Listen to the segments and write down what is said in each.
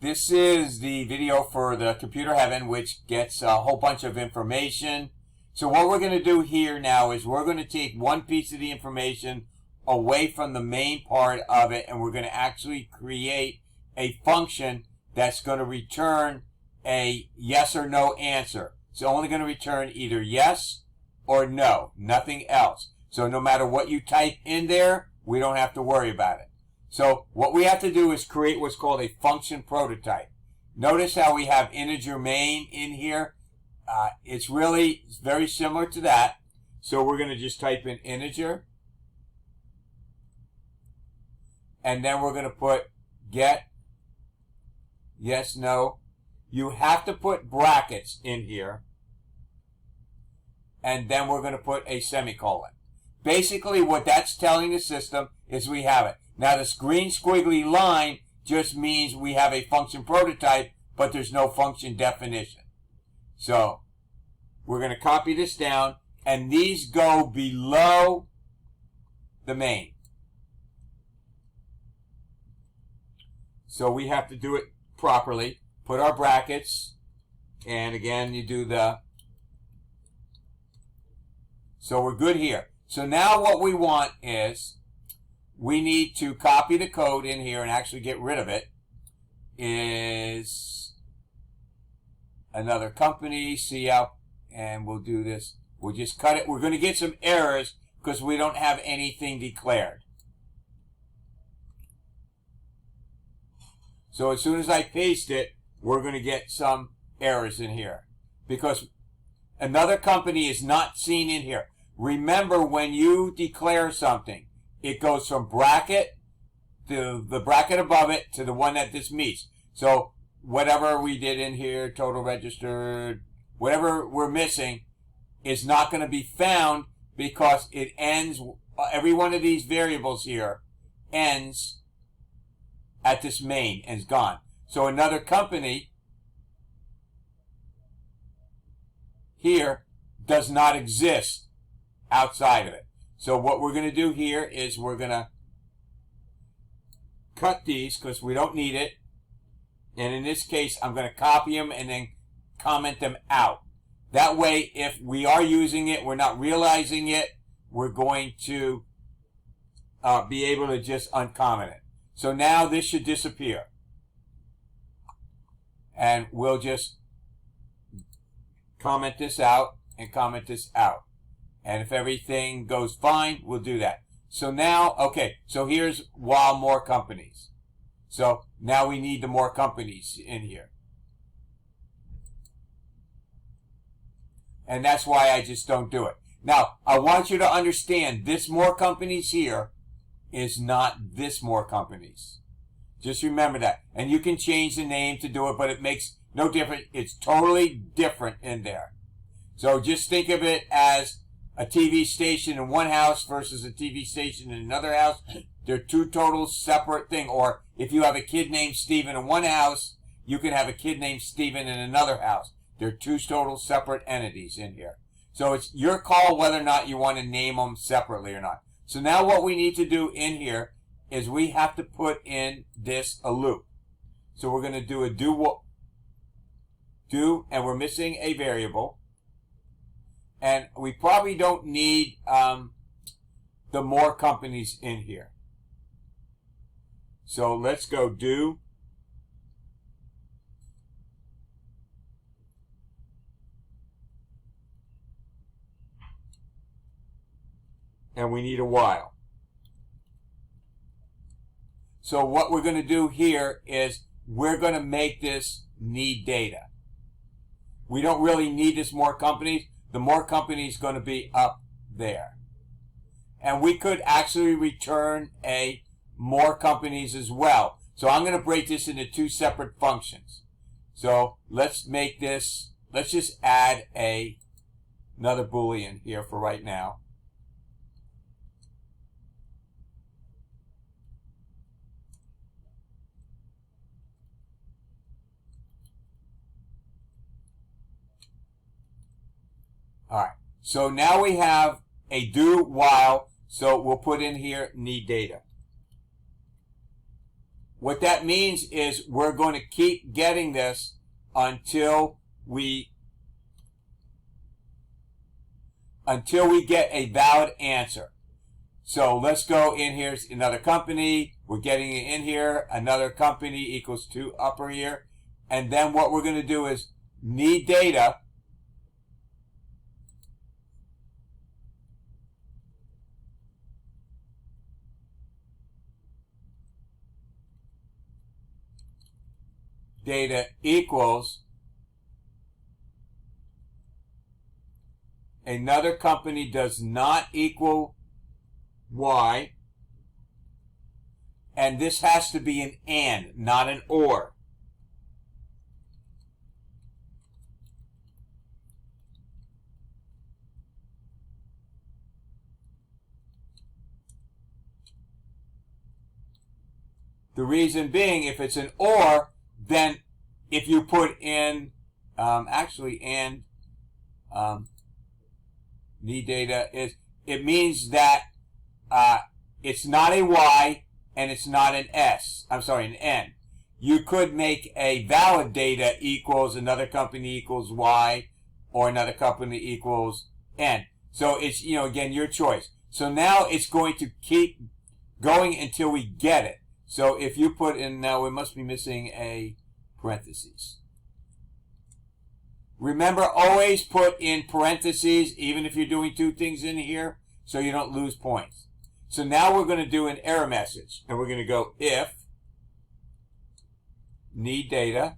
This is the video for the computer heaven, which gets a whole bunch of information. So what we're going to do here now is we're going to take one piece of the information away from the main part of it, and we're going to actually create a function that's going to return a yes or no answer. It's only going to return either yes or no, nothing else. So no matter what you type in there, we don't have to worry about it. So what we have to do is create what's called a function prototype. Notice how we have integer main in here. It's very similar to that. So we're going to just type in integer. And then we're going to put get, yes, no. You have to put brackets in here. And then we're going to put a semicolon. Basically, what that's telling the system is we have it. Now, this green squiggly line just means we have a function prototype, but there's no function definition. So we're going to copy this down, and these go below the main. So we have to do it properly. Put our brackets, and again, you do the... So we're good here. So now what we want is we need to copy the code in here and actually get rid of it. Is another company, see out, and we'll do this. We'll just cut it. We're going to get some errors because we don't have anything declared. So as soon as I paste it, we're going to get some errors in here because another company is not seen in here. Remember, when you declare something, it goes from bracket to the bracket above it to the one that this meets. So whatever we did in here, total registered, whatever we're missing is not going to be found because it ends, every one of these variables here ends at this main and is gone. So another company here does not exist outside of it. So what we're going to do here is we're going to cut these because we don't need it. And in this case, I'm going to copy them and then comment them out. That way, if we are using it, we're not realizing it, we're going to be able to just uncomment it. So now this should disappear. And we'll just comment this out and comment this out. And if everything goes fine, we'll do that. So now, okay, so here's while more companies. So now we need the more companies in here. And that's why I just don't do it. Now, I want you to understand this more companies here is not this more companies. Just remember that. And you can change the name to do it, but it makes no difference. It's totally different in there. So just think of it as a TV station in one house versus a TV station in another house. They're two total separate things. Or if you have a kid named Steven in one house, you can have a kid named Steven in another house. They're two total separate entities in here. So it's your call whether or not you want to name them separately or not. So now what we need to do in here is we have to put in this a loop. So we're going to do a do, and we're missing a variable. And we probably don't need the more companies in here. So let's go do. And we need a while. So what we're going to do here is we're going to make this need data. We don't really need this more companies. The more companies going to be up there. And we could actually return a more companies as well. So I'm going to break this into two separate functions. So let's make this, let's just add another Boolean here for right now. All right, so now we have a do while, so we'll put in here need data. what that means is we're going to keep getting this until we get a valid answer. So let's go in here, another company, we're getting it in here, another company equals to upper here, and then what we're going to do is need data, data equals another company does not equal Y, and this has to be an and, not an or. The reason being, if it's an or, then if you put in, need data is, it means that it's not a Y and it's not an S. I'm sorry, an N. You could make a valid data equals another company equals Y or another company equals N. So it's, again, your choice. So now it's going to keep going until we get it. So if you put in, now we must be missing a parentheses. Remember, always put in parentheses, even if you're doing two things in here, so you don't lose points. So now we're going to do an error message, and we're going to go if need data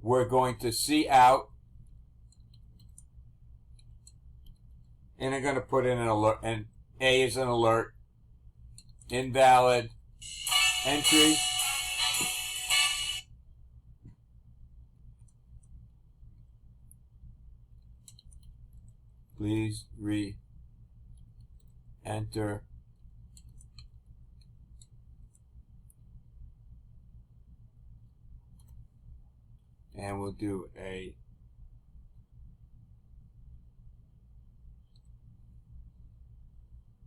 we're going to see out, and I'm going to put in an alert, and A is an alert, invalid entry, please re-enter and we'll do a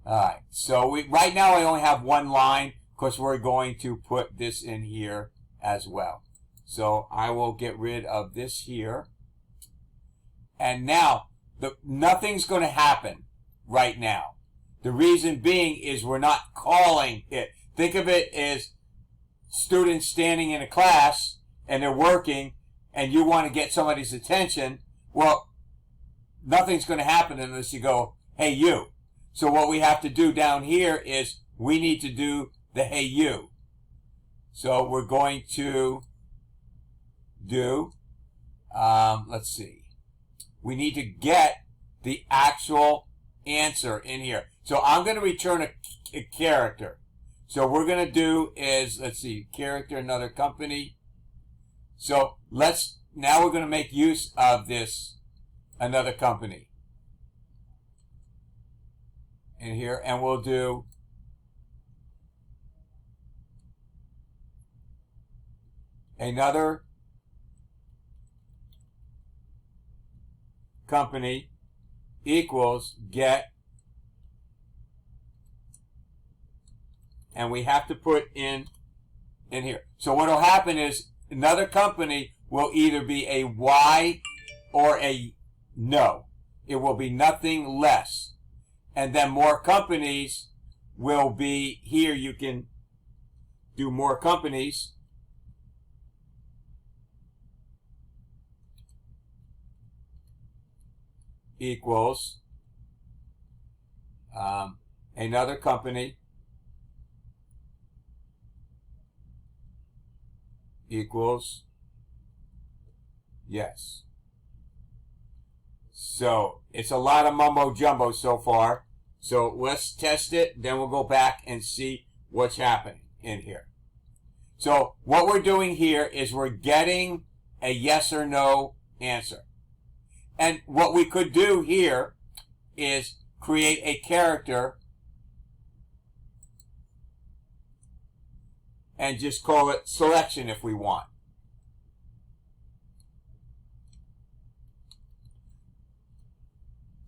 alright, so right now I only have one line because we're going to put this in here as well. So I will get rid of this here, and now nothing's going to happen right now. The reason being is we're not calling it. Think of it as students standing in a class and they're working and you want to get somebody's attention. Well, nothing's going to happen unless you go, hey, you. So what we have to do down here is we need to do the hey, you. So we're going to do, let's see. We need to get the actual answer in here. So I'm going to return a character. So what we're going to do is, let's see, character, another company. So now we're going to make use of this, another company in here, and we'll do another company equals get, and we have to put in here. So what will happen is another company will either be a Y or a no. It will be nothing less. And then more companies will be here. You can do more companies. Equals another company equals yes. So it's a lot of mumbo jumbo so far. So let's test it, then we'll go back and see what's happening in here. So what we're doing here is we're getting a yes or no answer. And what we could do here is create a character and just call it selection if we want.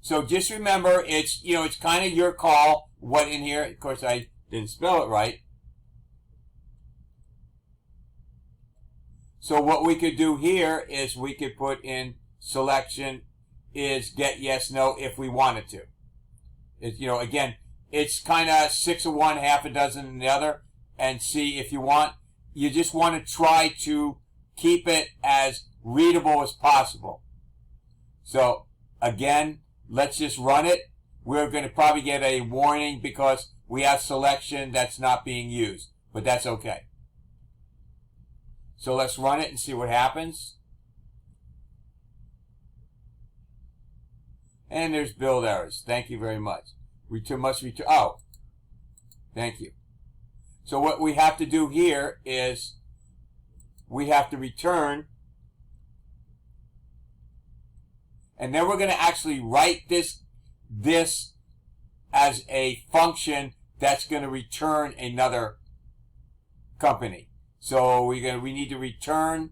So just remember, it's, you know, it's kind of your call what in here. Of course, I didn't spell it right. So what we could do here is we could put in selection is get yes, no if we wanted to. It, you know, again, it's kind of 6 of one, half a dozen in the other, and see if you want. You just want to try to keep it as readable as possible. So again, let's just run it. We're going to probably get a warning because we have selection that's not being used, but that's okay. So let's run it and see what happens. And there's build errors. Thank you very much. Must return. Oh, thank you. So what we have to do here is we have to return, and then we're going to actually write this as a function that's going to return another company. So we need to return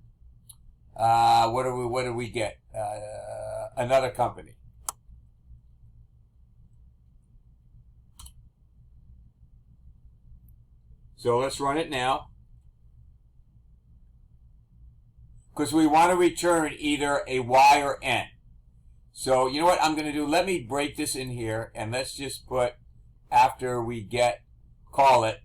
what do we get? Another company. So let's run it now, because we want to return either a Y or N. So you know what I'm going to do? Let me break this in here, and let's just put, after we call it,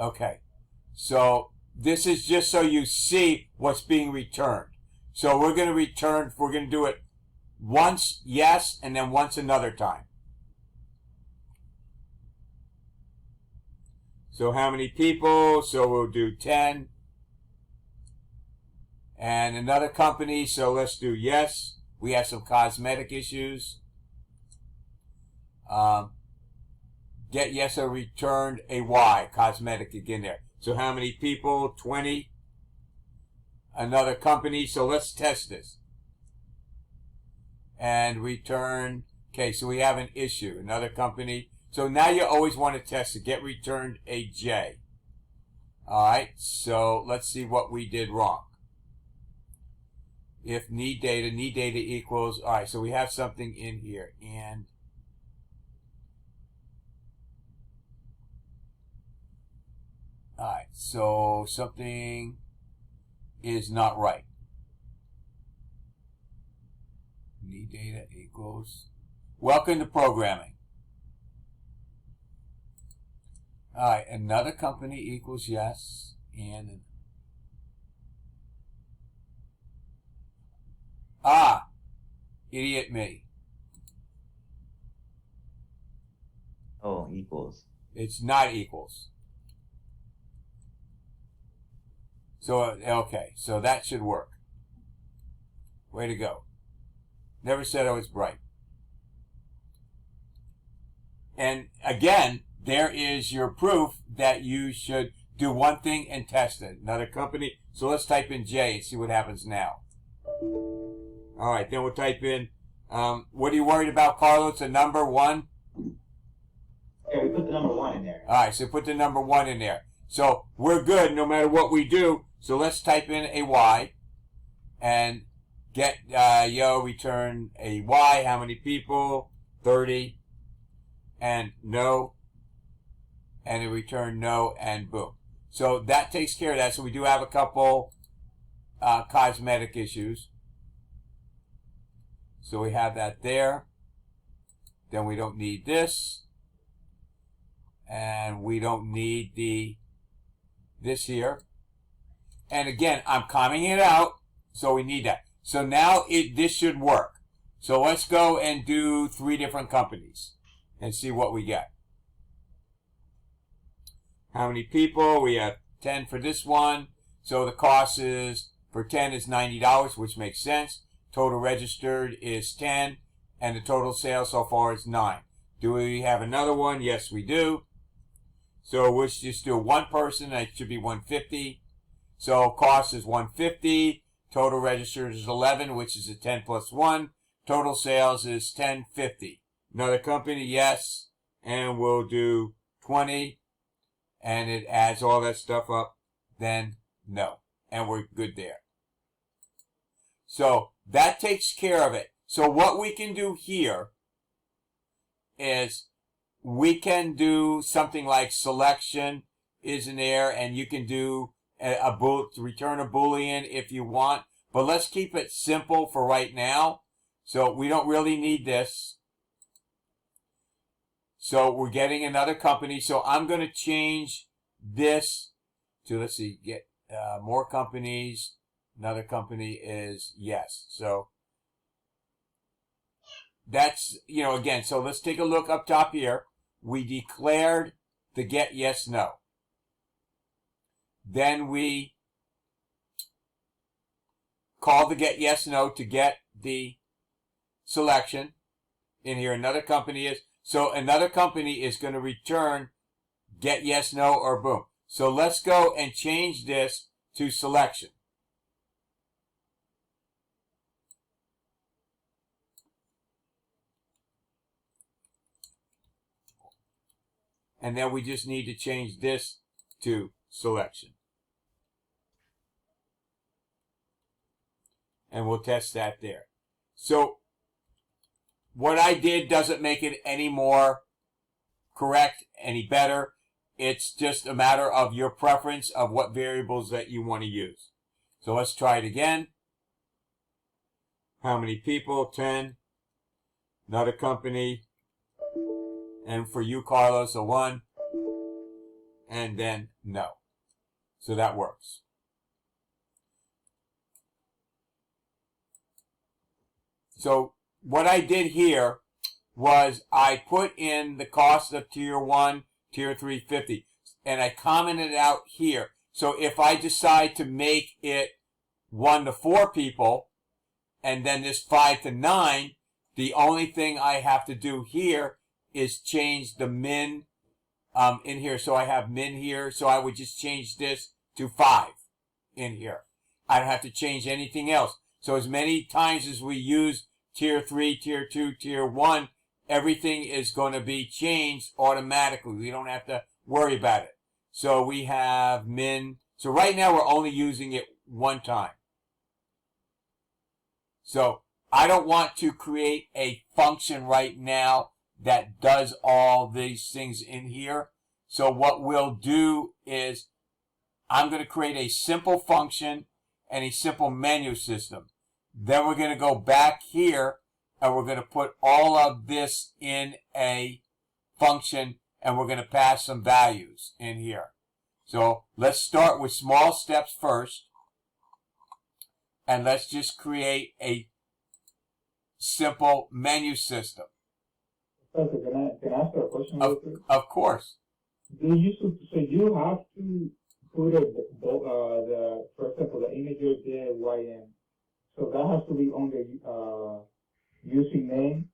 okay, so this is just so you see what's being returned. So we're going to do it once, yes, and then once another time. So how many people? So we'll do 10. And another company, so let's do yes. We have some cosmetic issues. Get yes or returned a Y, cosmetic again there. So how many people? 20. Another company, so let's test this. And return, okay, so we have an issue. Another company. So now you always want to test it. Get returned a J. Alright, so let's see what we did wrong. If need data equals, alright, so we have something in here. And alright, so something is not right. Need data equals. Welcome to programming. Alright, another company equals yes. And idiot me. Oh, equals. It's not equals. So, okay, so that should work. Way to go. Never said I was bright. And again, there is your proof that you should do one thing and test it. Another company. So let's type in J and see what happens now. All right, then we'll type in, what are you worried about, Carlos? A number 1? Yeah, we put the number 1 in there. All right, so put the number 1 in there. So we're good no matter what we do. So let's type in a Y and get, return a Y. How many people? 30. And no. And it return no, and boom. So that takes care of that. So we do have a couple cosmetic issues. So we have that there. Then we don't need this. And we don't need this here. And again, I'm commenting it out, so we need that. So now this should work. So let's go and do 3 different companies and see what we get. How many people? We have 10 for this one. So the cost is, for 10 is $90, which makes sense. Total registered is 10, and the total sales so far is 9. Do we have another one? Yes, we do. So we'll just do one person. That should be 150. So cost is 150. Total registered is 11, which is a 10 plus 1. Total sales is 1050. Another company, yes. And we'll do 20. And it adds all that stuff up. Then no. And we're good there. So that takes care of it. So what we can do here is we can do something like selection is in there, and you can do return a Boolean if you want. But let's keep it simple for right now. So we don't really need this. So we're getting another company. So I'm going to change this to, let's see, get more companies. Another company is yes. So that's, again, so let's take a look up top here. We declared the get yes, no. Then we call the get yes, no to get the selection. In here, another company is, so another company is going to return get yes, no, or boom. So let's go and change this to selection. And then we just need to change this to selection. And we'll test that there. So what I did doesn't make it any more correct, any better. It's just a matter of your preference of what variables that you want to use. So let's try it again. How many people? 10. Another company. And for you, Carlos, a 1. And then no. So that works. So what I did here was I put in the cost of tier 1, tier 3, 50. And I commented out here. So if I decide to make it 1 to 4 people, and then this 5 to 9, the only thing I have to do here is change the min in here. So I have min here. So I would just change this to 5 in here. I don't have to change anything else. So as many times as we use tier 3, tier 2, tier 1, everything is going to be changed automatically. We don't have to worry about it. So we have min. So right now we're only using it one time. So I don't want to create a function right now that does all these things in here. So what we'll do is I'm going to create a simple function and a simple menu system. Then we're going to go back here and we're going to put all of this in a function and we're going to pass some values in here. So let's start with small steps first. And let's just create a simple menu system. Professor, can I ask you a question real quick? Of course. So you have to put for example, the integer GetYN. So that has to be on the using name.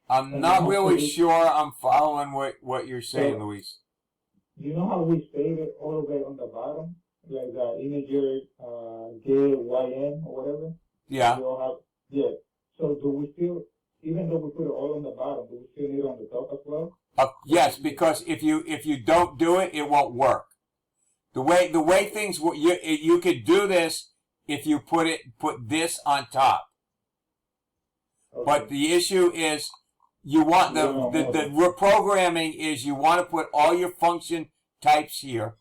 I'm not really sure I'm following what you're saying, Luis. You know how we save it all the way on the bottom? Like the integer GetYN or whatever? Yeah. Yeah. So do we still, even though we put it all on the bottom, do we still need it on the top as well? Yes, because if you don't do it, it won't work. The way things work, you could do this if you put this on top. Okay. But the issue is you want the programming is you want to put all your function types here.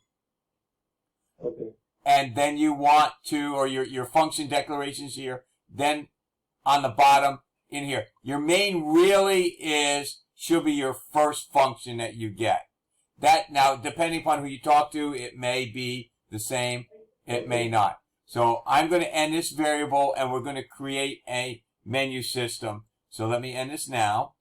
Okay. And then you want to, or your function declarations here, then on the bottom in here. Your main really should be your first function that you get. That now, depending upon who you talk to, it may be the same, it may not. So I'm going to end this variable and we're going to create a menu system. So let me end this now.